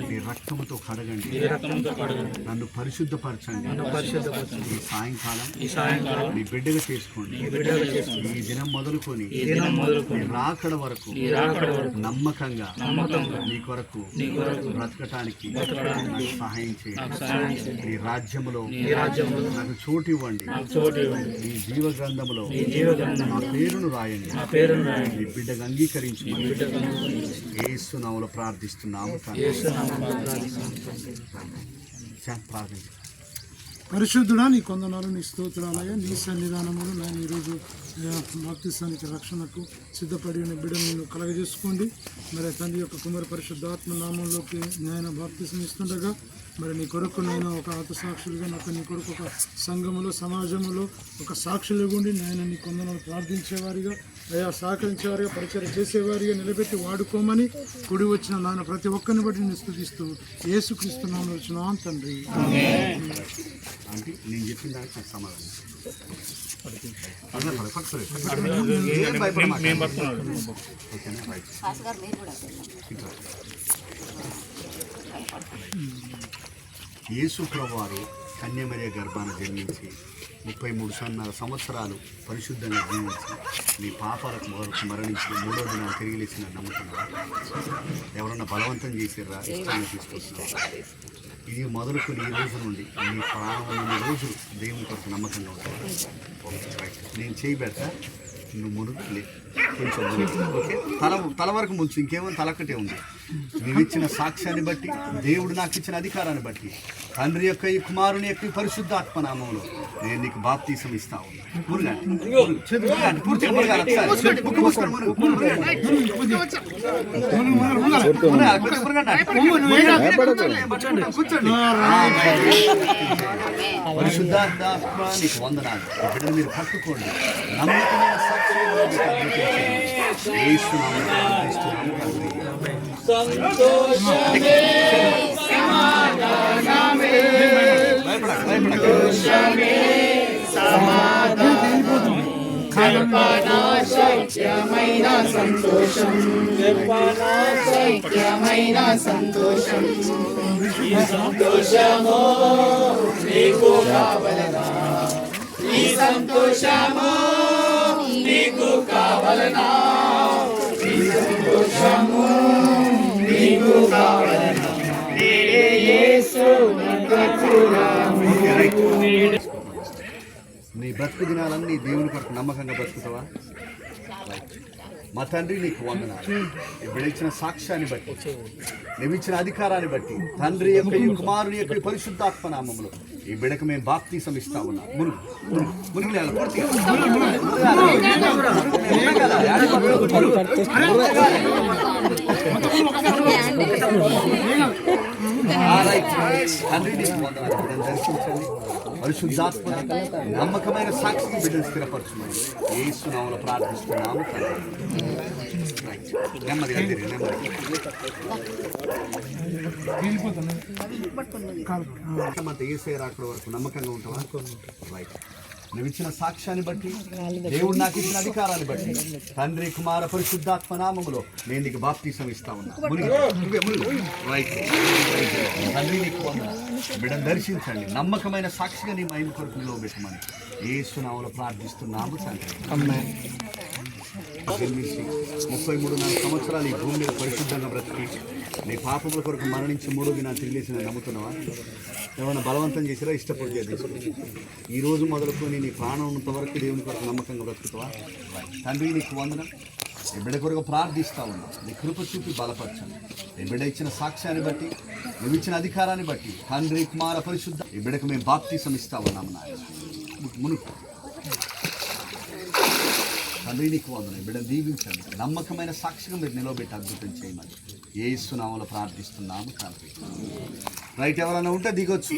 నీ రక్తముతో కడగండి, నన్ను పరిశుద్ధపరచండి. ఈ సాయంకాలం నీ బిడ్డగా చేసుకోండి. ఈ దినం మొదలుకొని నీ రాకడ వరకు నమ్మకంగా నీ కొరకు బ్రతకటానికి నాకు సహాయం చేయండి. నీ రాజ్యములో నాకు చోటు ఇవ్వండి. ఈ జీవ గ్రంథములో నా పేరును రాయండి. నీ బిడ్డగా అంగీకరించి యేసు నామములో ప్రార్థిస్తున్నాము. ప్రార్థించు. పరిశుద్ధుడా, నీ కొందనాలు, నీ స్తోత్రాలయ, నీ సన్నిధానములు నేను ఈరోజు బాప్తిసానికి రక్షణకు సిద్ధపడి ఉన్న బిడ్డను నేను కలగజేసుకోండి. మరి తండ్రి యొక్క కుమార పరిశుద్ధాత్మ నామంలోకి నేను బాప్తిసం ఇస్తుండగా మరి నీ కొరకు నేను ఒక హతసాక్షులుగా నాకు నీ కొరకు ఒక సంఘములో సమాజంలో ఒక సాక్షులుగా ఉండి నేను నీ కొందనాలు ప్రార్థించేవారిగా, అయా సహకరించేవారిగా, పరిచయం చేసేవారిగా నిలబెట్టి వాడుకోమని కూడి వచ్చిన నాన్న ప్రతి ఒక్కరిని బట్టి నేను స్తుతిస్తూ యేసుక్రీస్తు నామములో వచ్చినాను తండ్రి. అంటే నేను చెప్పిన దానికి సమాధానం యేసు ప్రభువారు కన్యమరియ గర్భాన జన్మించి 33 సంవత్సరాలు పరిశుద్ధంగా జీవించి నీ పాపాలకు మరణించి 3వ దినాన్ని తిరిగి లేచిన నమ్ముతున్నారా? ఎవరన్నా బలవంతం చేసిర్రా? ఇష్టంగా తీసుకొస్తున్నారా? ఇది మొదలుకొని ఈ రోజు నుండి నీ ప్రాణమైన రోజులు దేవుని కొరకు నమ్మకంగా ఉంటారు. నేను చేయి పెడతా, నువ్వు మునుగు లే, కొంచెం ఓకే, తల వరకు ముంచు, ఇంకేమో తలక్కటే ఉంది. నువ్వు ఇచ్చిన సాక్ష్యాన్ని బట్టి, దేవుడు నాకు ఇచ్చిన అధికారాన్ని బట్టి, తండ్రి యొక్క ఈ కుమారుని యొక్క పరిశుద్ధాత్మ నామంలో నేను నీకు బాప్తీసం ఇస్తాను. పరిశుద్ధాత్మ నీకు వందనాలు. బిడ్డను మీరు పట్టుకోండి. నమ్మకమైన సాక్ష్యాన్ని శైత్యమైన సంతోషం ఈ సంతోషము నీకు కావలనా, ఈ సంతోషము నీకు కావలనా, ఈ సంతోషము నీకు కావలనా. యేసు నీ బ్రతుకు దినాలన్నీ దేవుని కొరకు నమ్మకంగా బ్రతుకుతావా? మా తండ్రి నీకు వందనాలు. ఇప్పుడు ఇచ్చిన సాక్ష్యాన్ని బట్టి, నువ్వు ఇచ్చిన అధికారాన్ని బట్టి, తండ్రి యొక్క కుమారుని యొక్క పరిశుద్ధాత్మ నామములో ఈ బిడకు మేము బాప్తీసం ఇస్తా ఉన్నాం. తండ్రి నీకు వందనాలు. బిడ్డను దర్శించండి. పరిశుద్ధాత్మ నమ్మకమైన సాక్షిని బిడ్డను స్థిరపరచుమని యేసు నామములో ప్రార్థిస్తున్నాము. నెమ్మదిగా తిరిగి ఏసే రాకడ వరకు నమ్మకంగా ఉంటావా? రైట్. నువ్వు ఇచ్చిన సాక్ష్యాన్ని బట్టి, దేవుడు నాకు ఇచ్చిన అధికారాన్ని బట్టి, తండ్రి కుమార పరిశుద్ధాత్మ నామములో నేను నీకు బాప్తీసం ఇస్తా ఉన్నా. రైట్. తండ్రి నీకు బిడ్డను దర్శించండి. నమ్మకమైన సాక్షిగా నీ మైండ్ కొరకు నిలవబెట్టమని యేసు నామములో ప్రార్థిస్తున్నాము తండ్రి. జన్మించి 33 సంవత్సరాలు ఈ భూమి మీద పరిశుద్ధంగా బ్రతికి నీ పాపముల కొరకు మరణించి 3వ దినాన్ని తిరిగి లేచిన నమ్ముతున్నావా? ఏమైనా బలవంతం చేసిరా? ఇష్టపడి చేసుకుని ఈ రోజు మొదలుకొని నీ ప్రాణం ఉన్నంత వరకు దేవుని కొరకు నమ్మకంగా బ్రతుకుతావా? తండ్రి నీకు వందనం. ఈ బిడ్డ కొరకు ప్రార్థిస్తా ఉన్నా. నీ కృప చూపి బలపరచండి. ఈ బిడ్డ ఇచ్చిన సాక్ష్యాన్ని బట్టి, నువ్వు ఇచ్చిన అధికారాన్ని బట్టి, తండ్రి కుమార పరిశుద్ధ ఈ బిడ్డకు మేము బాప్తీసం ఇస్తా ఉన్నాము నాయన. మునుకు తండ్రి నీకు వందనం. బిడ్డను దీవించండి. నమ్మకమైన సాక్షిగా మీరు నిలవబెట్టి అద్భుతం చేయమని యేసు నామములో ప్రార్థిస్తున్నాము తండ్రి. రైట్. ఎవరైనా ఉంటే దిగొచ్చు.